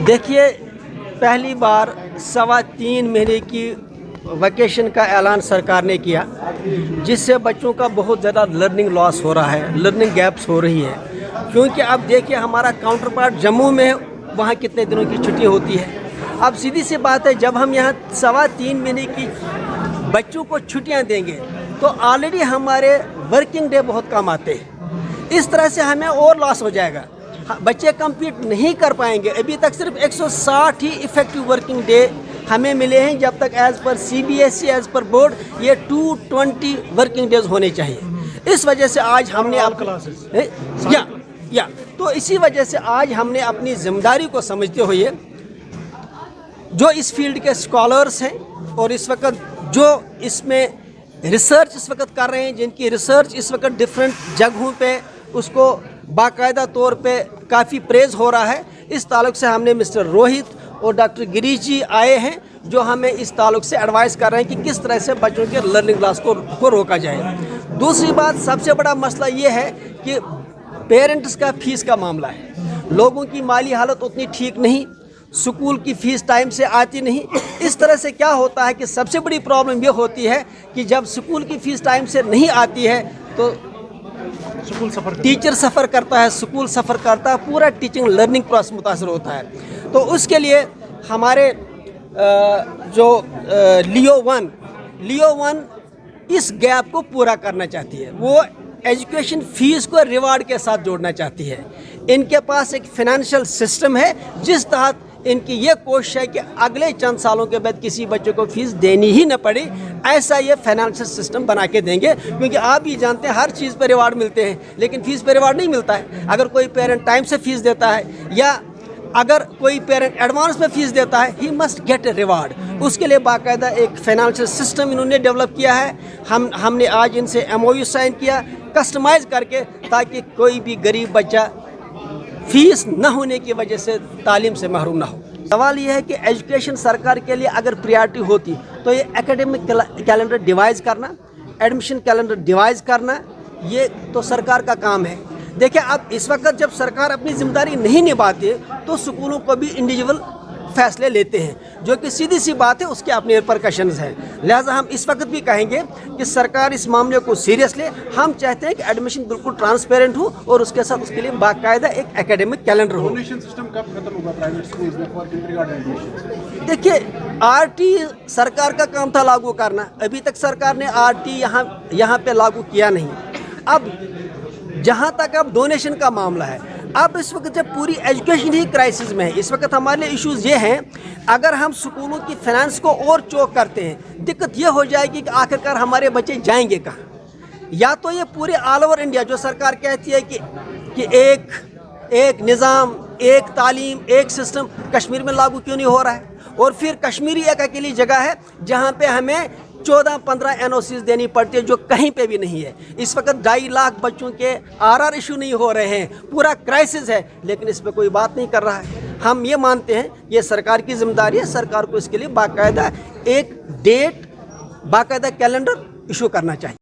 देखिए, पहली बार 3.25 महीने की वैकेशन का ऐलान सरकार ने किया, जिससे बच्चों का बहुत ज़्यादा लर्निंग लॉस हो रहा है, लर्निंग गैप्स हो रही है। क्योंकि अब देखिए हमारा काउंटर पार्ट जम्मू में है, वहाँ कितने दिनों की छुट्टी होती है। अब सीधी सी बात है, जब हम यहाँ 3.25 महीने की बच्चों को छुट्टियाँ देंगे तो ऑलरेडी हमारे वर्किंग डे बहुत कम आते हैं। इस तरह से हमें और लॉस हो जाएगा, बच्चे कम्पीट नहीं कर पाएंगे। अभी तक सिर्फ 160 ही इफेक्टिव वर्किंग डे हमें मिले हैं, जब तक as per CBSE as per board ये 220 वर्किंग डेज होने चाहिए। इस वजह से आज हमने तो इसी वजह से आज हमने अपनी जिम्मेदारी को समझते हुए जो इस फील्ड के स्कॉलर्स हैं और इस वक्त जो इसमें रिसर्च इस वक्त कर रहे हैं, जिनकी रिसर्च इस वक्त डिफरेंट जगहों पे उसको बाकायदा तौर पे काफ़ी प्रेज़ हो रहा है, इस ताल्लुक़ से हमने मिस्टर रोहित और डॉक्टर गिरीश जी आए हैं, जो हमें इस ताल्लुक़ से एडवाइस कर रहे हैं कि किस तरह से बच्चों के लर्निंग लॉस को रोका जाए। दूसरी बात, सबसे बड़ा मसला ये है कि पेरेंट्स का फ़ीस का मामला है। लोगों की माली हालत उतनी ठीक नहीं, स्कूल की फ़ीस टाइम से आती नहीं। इस तरह से क्या होता है कि सबसे बड़ी प्रॉब्लम ये होती है कि जब स्कूल की फ़ीस टाइम से नहीं आती है तो टीचर सफ़र करता है, स्कूल सफ़र करता है, पूरा टीचिंग लर्निंग प्रोसेस मुतासर होता है। तो उसके लिए हमारे जो लियो वन इस गैप को पूरा करना चाहती है। वो एजुकेशन फ़ीस को रिवार्ड के साथ जोड़ना चाहती है। इनके पास एक फ़ाइनेंशियल सिस्टम है जिस तहत इनकी ये कोशिश है कि अगले चंद सालों के बाद किसी बच्चे को फ़ीस देनी ही न पड़े, ऐसा ये फाइनेंशियल सिस्टम बना के देंगे। क्योंकि आप भी जानते हैं हर चीज़ पर रिवार्ड मिलते हैं, लेकिन फ़ीस पर रिवार्ड नहीं मिलता है। अगर कोई पेरेंट टाइम से फ़ीस देता है या अगर कोई पेरेंट एडवांस में फ़ीस देता है, he must get a reward. उसके लिए बाकायदा एक फाइनेंशियल सिस्टम इन्होंने डेवलप किया है। हमने आज इनसे MOU साइन किया कस्टमाइज़ करके, ताकि कोई भी गरीब बच्चा फ़ीस न होने की वजह से तालीम से महरूम ना हो। सवाल यह है कि एजुकेशन सरकार के लिए अगर प्रायोरिटी होती तो ये एकेडमिक कैलेंडर डिवाइस करना, एडमिशन कैलेंडर डिवाइस करना, ये तो सरकार का काम है। देखिए, अब इस वक्त जब सरकार अपनी जिम्मेदारी नहीं निभाती तो स्कूलों को भी इंडिविजुअल फैसले लेते हैं, जो कि सीधी सी बात है, उसके अपने रिपरकशंस हैं। लिहाजा हम इस वक्त भी कहेंगे कि सरकार इस मामले को सीरियस ले। हम चाहते हैं कि एडमिशन बिल्कुल ट्रांसपेरेंट हो और उसके साथ उसके लिए बाकायदा एक एकेडमिक कैलेंडर हो। डोनेशन सिस्टम कब खत्म होगा प्राइवेट स्कूल्स में फॉर किंडरगार्टन एडमिशन? देखिए, RT सरकार का काम था लागू करना, अभी तक सरकार ने RT यहाँ पे लागू किया नहीं। अब जहाँ तक अब डोनेशन का मामला है, अब इस वक्त जब पूरी एजुकेशन ही क्राइसिस में है, इस वक्त हमारे लिए इश्यूज़ ये हैं, अगर हम स्कूलों की फाइनेंस को और चोक करते हैं, दिक्कत ये हो जाएगी कि आखिरकार हमारे बच्चे जाएंगे कहाँ। या तो ये पूरे ऑल ओवर इंडिया जो सरकार कहती है कि एक निज़ाम, एक तालीम, एक सिस्टम कश्मीर में लागू क्यों नहीं हो रहा है, और फिर कश्मीरी एक अकेली जगह है जहाँ पे हमें 14-15 NOCs देनी पड़ती है, जो कहीं पे भी नहीं है। इस वक्त 2.5 लाख बच्चों के RR इशू नहीं हो रहे हैं, पूरा क्राइसिस है, लेकिन इस पर कोई बात नहीं कर रहा है। हम ये मानते हैं ये सरकार की जिम्मेदारी है, सरकार को इसके लिए बाकायदा एक डेट, बाकायदा कैलेंडर इशू करना चाहिए।